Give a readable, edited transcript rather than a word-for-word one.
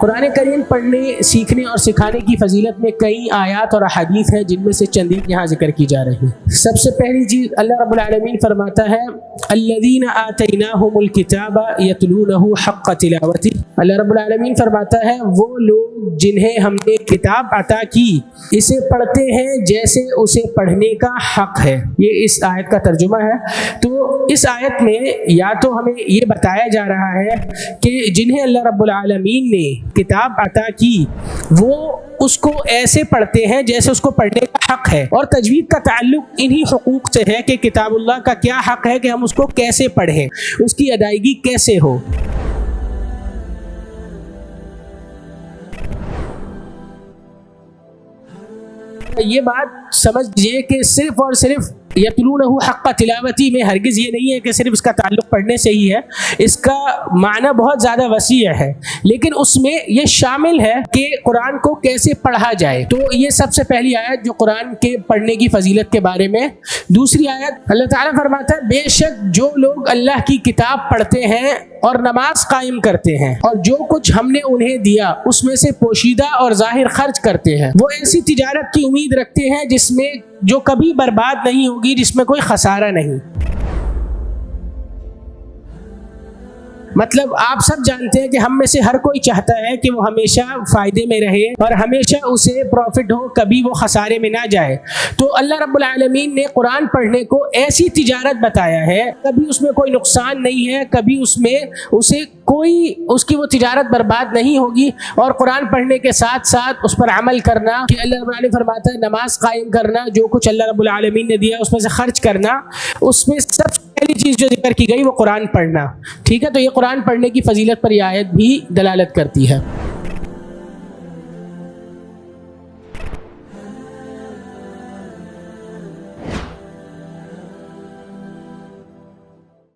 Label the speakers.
Speaker 1: قرآن کریم پڑھنے، سیکھنے اور سکھانے کی فضیلت میں کئی آیات اور احادیث ہیں جن میں سے چند یہاں ذکر کی جا رہی ہیں۔ سب سے پہلی چیز اللہ رب العالمین فرماتا ہے الذین آتیناہم الکتاب یتلونہ حق تلاوتہ۔ اللہ رب العالمین فرماتا ہے وہ لوگ جنہیں ہم نے کتاب عطا کی اسے پڑھتے ہیں جیسے اسے پڑھنے کا حق ہے۔ یہ اس آیت کا ترجمہ ہے۔ تو اس آیت میں یا تو ہمیں یہ بتایا جا رہا ہے کہ جنہیں اللہ رب العالمین نے کتاب عطا کی وہ اس کو ایسے پڑھتے ہیں جیسے اس کو پڑھنے کا حق ہے، اور تجوید کا تعلق انہی حقوق سے ہے کہ کتاب اللہ کا کیا حق ہے کہ ہم اس کو کیسے پڑھیں، اس کی ادائیگی کیسے ہو۔ یہ بات سمجھ لیجیے کہ صرف اور صرف یتلونہ حق تلاوتی میں ہرگز یہ نہیں ہے کہ صرف اس کا تعلق پڑھنے سے ہی ہے، اس کا معنی بہت زیادہ وسیع ہے، لیکن اس میں یہ شامل ہے کہ قرآن کو کیسے پڑھا جائے۔ تو یہ سب سے پہلی آیت جو قرآن کے پڑھنے کی فضیلت کے بارے میں۔ دوسری آیت اللہ تعالیٰ فرماتا ہے بے شک جو لوگ اللہ کی کتاب پڑھتے ہیں اور نماز قائم کرتے ہیں اور جو کچھ ہم نے انہیں دیا اس میں سے پوشیدہ اور ظاہر خرچ کرتے ہیں، وہ ایسی تجارت کی امید رکھتے ہیں جس میں جو کبھی برباد نہیں ہوگی، جس میں کوئی خسارہ نہیں۔ مطلب آپ سب جانتے ہیں کہ ہم میں سے ہر کوئی چاہتا ہے کہ وہ ہمیشہ فائدے میں رہے اور ہمیشہ اسے پروفٹ ہو، کبھی وہ خسارے میں نہ جائے۔ تو اللہ رب العالمین نے قرآن پڑھنے کو ایسی تجارت بتایا ہے، کبھی اس میں کوئی نقصان نہیں ہے، کبھی اس میں اسے کوئی اس کی وہ تجارت برباد نہیں ہوگی، اور قرآن پڑھنے کے ساتھ ساتھ اس پر عمل کرنا کہ اللہ رب العالمین فرماتا ہے نماز قائم کرنا، جو کچھ اللہ رب العالمین نے دیا اس میں سے خرچ کرنا، اس میں سب سے پہلی چیز جو ذکر کی گئی وہ قرآن پڑھنا۔ ٹھیک ہے، تو یہ قرآن پڑھنے کی فضیلت پر یہ آیت بھی دلالت کرتی ہے۔